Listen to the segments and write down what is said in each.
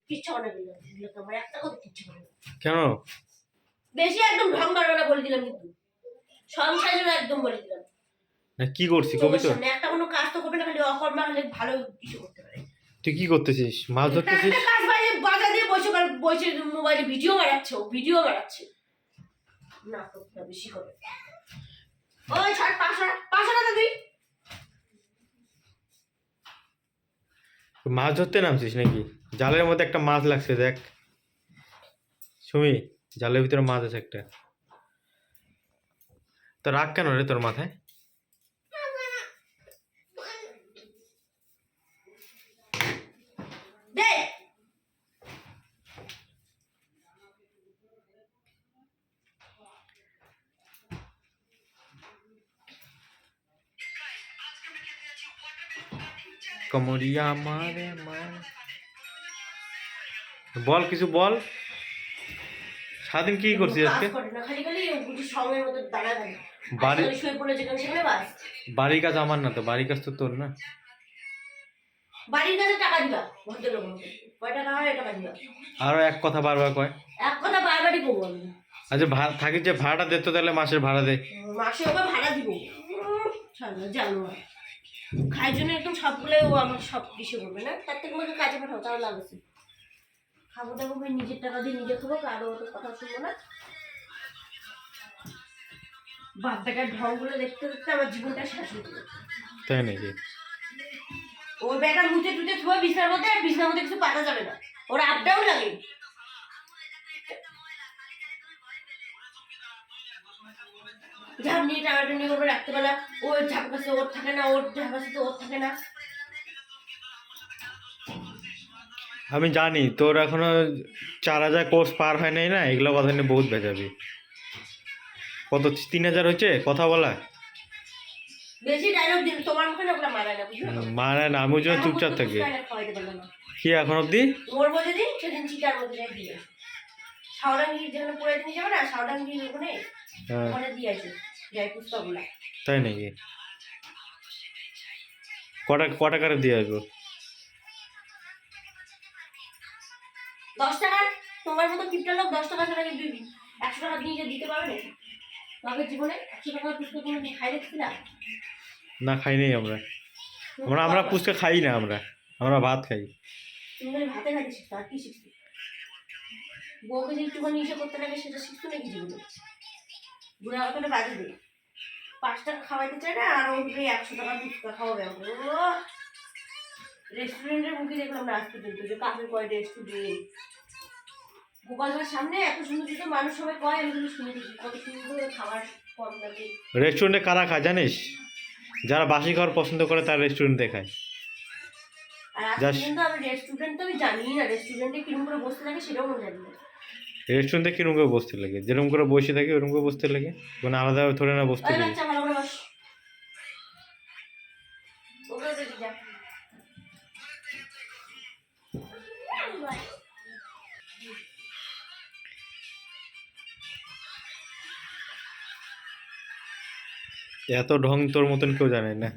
কিচ্ছু মনে করি না, আমার একটা কথা কিচ্ছু মনে নেই। কেন? বেশি একদম ঢং করবে না বলে দিলাম, কিন্তু সংসারের জন্য একদম বলে দিলাম। না কি করছি কবি তো? একটা কোনো কাজ তো করবে না, খালি অকর্মা হলে ভালো কিছু করতে পারে। তুই কি করতেছিস? মাছ ধরতেছিস? একটা কাজ বাইরে বাজার দিয়ে বসে বসে মোবাইলে ভিডিও বানাচ্ছে নাটকটা বেশি করে। ওই ছাড়, পাঁচশো টাকা দিই। মাছ ধরতে নামছিস নাকি? জালের মধ্যে একটা মাছ লাগছে, দেখ সুমি, জালের ভিতরে মাছ আছে একটা। তো রাগ কেন রে তোর মাথায়? দে কমরিয়া মারে মার, বল কিছু বল। সারাদিন কি করছিস আজকে? খালি খালি সময়ের মতো দাঁড়ায় থাকে। বাড়ি শুয়ে পড়ে যেখানে সেখানে বাস। বাড়ির কাজ আমার না তো, বাড়ির কাজ তো তোর না। বাড়ির কাছে টাকা দিবা ভদ্রলোক, কয় টাকা হয় টাকা দিবা। আরো এক কথা বারবার কয়। এক কথা বারবারই বলবো আমি। আচ্ছা থাকিস যে ভাড়াটা দে তো, তাহলে মাসের ভাড়া দে। মাসে ওকে ভাড়া দিব জানো, খাইর জন্য একদম সবগুলো ও আমার সব কিছু করবে না, তার থেকে আমাকে কাজে পাঠাও, তাও লাভ আছে। খাবো দাবো নিজের টাকা দিয়ে নিজে খাবো, কারো অত কথা শুনবো না। বাপ বেটার ঢংগুলো দেখতে দেখতে আমার জীবনটা শেষ হয়ে যাবে। তাই নাকি? ওর বেটা মুছে টুচে থুয়ে বিছানার মধ্যে, আর বিছানার মধ্যে কিছু পাতা যাবে না, ওর আপ ডাউন লাগে। ঝাপনি টানাটানি করবে রাত্রেবেলা, ওর ঝাপ কাছে ওর থাকে না, ওর ঝাপ কাছে তো ওর থাকে না। আমি জানি তোর এখনো 4000 কোর্স পার হয় নাই না, এগুলো কথা নিয়ে বহুত ভেজাবি। কত 3000 হয়েছে কথা বলা? বেশি ডায়লগ দিন তোমার মুখে না, ওগুলো মারায় না, বুঝলো? মারায় না, আমি ওই জন্য চুপচাপ থাকি। কি এখন অব্দি ওর মধ্যে দিন সেদিন চিটার মধ্যে যাই দিয়ে সাউডাঙ্গি যেখানে পড়ে দিন যাবে না, সাউডাঙ্গি ওখানে ওখানে দিয়ে আসে যাই পুস্তকগুলা। তাই নাকি? কটা করে দিয়ে আসবো? 10 টাকা। তোমার মতো কিপটার লোক 10 টাকা ছাড়া 100 টাকা দিয়ে দিতে পারবে নাকি? তবে জীবনে 100 টাকার পুস্তক তুমি খাই দেখছিলা? না খাই নাই আমরা। আমরা পুচকা খাই না, আমরা ভাত খাই। তুমি ভাতে খাইতে শিখতো, আর কি শিখতো? বউকে যে একটুখানি ইসে করতে লাগে সেটা শিখতো নাকি জীবনে? বুড়া কথাটা বাজে দেবে, 5 টাকা খাওয়াইতে চায় না, আর ওই 100 টাকা পুস্তক খাওয়াবে। রেস্টুরেন্টের মুখে দেখলাম না আজ পর্যন্ত যে কাজের কয় রেস্টুরেন্ট গোপালগড়ের সামনে এত সুন্দর সুন্দর মানুষ সবাই কয়, আমি কিন্তু শুনে দেখি কত সুন্দর খাবার কম লাগে। রেস্টুরেন্টে কারা খায় জানিস? যারা বাসি খাবার পছন্দ করে তার রেস্টুরেন্টে খায়। আর আজ পর্যন্ত আমি রেস্টুরেন্ট তো আমি জানি না, রেস্টুরেন্টে কিরম করে বসতে লাগে সেটাও আমি জানি না। রেস্টুরেন্টে কিরম করে বসতে লাগে? যেরকম করে বসে থাকে ওরকম করে বসতে লাগে, মানে আলাদা ধরে না বসতে লাগে। বাচ্চা ভালো করে বস, ওগুলো দেখি যা। এত ঢং তোর মতন কেউ জানে না।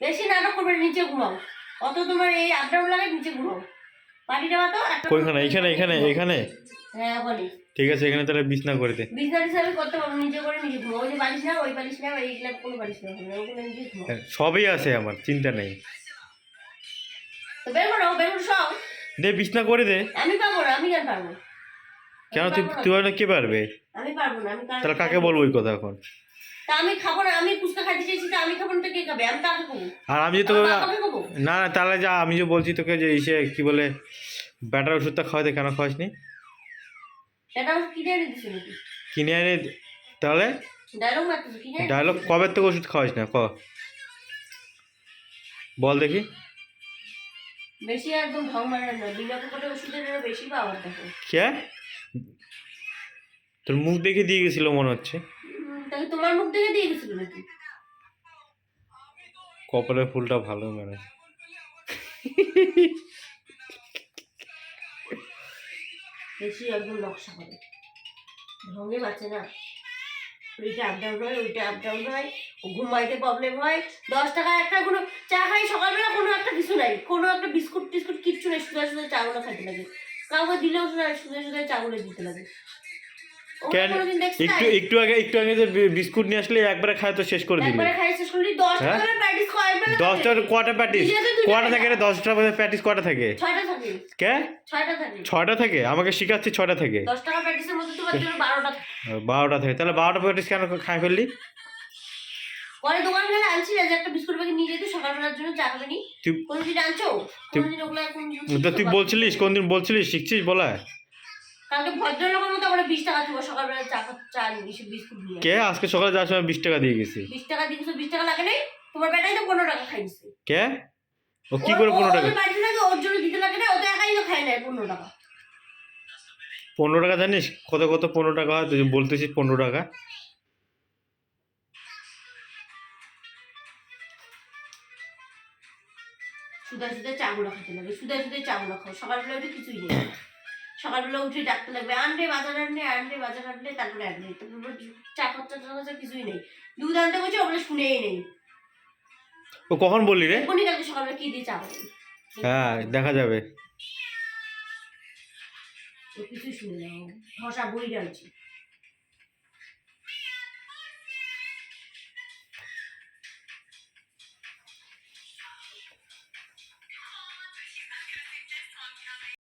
বেশি নাটক করবে, নিচে ঘুমাও। অত তোমার এই আপডাউন লাগে, নিচে ঘুমাও। পানি দেওয়া তো কোনখানে? এখানে হ্যাঁ বলি। ঠিক আছে, এখানে তাহলে বিছনা করে দে। বিছনা হিসাবে করতে পারবো, নিজে করে নিজে ঘুমাও। ওই যে বালিশ না, ওই বালিশ না, এইগুলা কোনো বালিশ না, ওগুলো নিজে ঘুমাও। সবই আছে আমার, চিন্তা নেই। তো বের করো সব দে, বিছনা করে দে। আমি পারবো না, আমি কেন পারবো? কেন তুই বলে কে পারবে? আমি পারবো না। আমি তাহলে কাকে বলবো ওই কথা এখন? তা আমি খাবো না, আমি ফুচকা খাইতে চাইছি, তা আমি খাবো না তো কে খাবে? আমি তাকে খাবো। আর আমি যে তোকে না তাহলে যা, আমি যে বলছি তোকে যে ইসে কি বলে ব্যাটার ওষুধটা খাওয়াতে, কেন খাওয়াসনি? এটা কিনে এনে দিছি নাকি? কিনে এনে তাহলে ডায়লগ মারতেছি, কিনে ডায়লগ কবে থেকে ওষুধ খাওয়াইস না বল দেখি। বেশি একদম ঢং মারা না, বিনা পকেটে ওষুধের বেশি পাওয়ার দেখো। কে তোর মুখ দেখে দিয়ে গেছিল মনে হচ্ছে। তাহলে তোমার মুখ দেখে দিয়ে গেছিল নাকি? কপালের ফুলটা ভালো মানে। বেশি একদম নকশা করে ঢঙ্গে বাঁচে না। ওইটা আপ ডাউন হয়, ওইটা আপ ডাউন হয়, ঘুমাইতে প্রবলেম হয়। 10 টাকা একটা কোনো চা খাই সকালবেলা, কোনো একটা কিছু নাই, কোনো একটা বিস্কুট টিস্কুট কিচ্ছু কিচ্ছু নেই, সুদা সুদা চাগুলো খাইতে লাগে। কাউকে দিলেও সুদা সুদা চাগুলো দিতে লাগে। ওরা কেন কোনোদিন দেখছি না? একটু আগে যে বিস্কুট নিয়ে আসলে একবারে খায় তো শেষ করে দিলি। একবারে খাই শেষ করলি, 10 হ্যাঁ? টাকা প্যাটিস খাওয়াই পেলে 10টা কটা প্যাটিস? নিজে তো দুইটা কটা থাকে রে? খাই। 10টা প্যাটিস কটা থাকে? 6টা থাকে, কে? 6টা থাকে। 6টা থাকে? আমাকে শিখাচ্ছি 6টা থাকে। 10 টাকা প্যাটিসের মধ্যে তোমার জন্য 12টা থাকে। 12টা থাকে, তাহলে 12টা প্যাটিস কেন খাই ফেললি? পরে দোকান থেকে আনছি না যে একটা বিস্কুট প্যাকেট নিয়ে যেতে সকালবেলার জন্য চা খাবে নি। তুই- কোনদিন আনছো? কোনদিন ওগুলা কোনদিন তো তুই বলছিলিস, কোনদিন বলছিলিস শিখছিস বলা? কালকে ভদ্রলোকের মতো আমরা 20 টাকা দিব সকালবেলা চা বিস্কুট নিয়ে। কে? আজকে সকালে যাওয়ার সময় 20 টাকা দিয়ে গেছি। 20 টাকা দিয়েছো, 20 টাকা লাগে নাই? তোমার বেটাই তো 15 টাকা খাইছে। কে? ও কি করে 15 টাকা? ওর বাড়িতে লাগে, ওর জন্য দিতে লাগে না, ও তো একাই তো খায় না 15 টাকা। 15 টাকা জানিস কত 15 টাকা হয়? তুই বলতেছিস 15 টাকা। সুদা সুদা চাগুলো খেতে লাগে, সুদা সুদা চাগুলো খাও। সকালবেলা উঠে কিছুই নেই, সকালবেলা উঠে ডাকতে লাগবে আনবে বাজার আনবে বাজার আনবে, তারপরে আনবে, তারপর চা খরচা কিছুই নেই। দুধ আনতে বলছে, ওগুলো শুনেই নেই। ও কখন বললি রে? এখনই কালকে সকালবেলা কি দিয়ে চা খাবে? হ্যাঁ, দেখা যাবে। ও কিছুই শুনে নেই, ধসা বই ডালছি।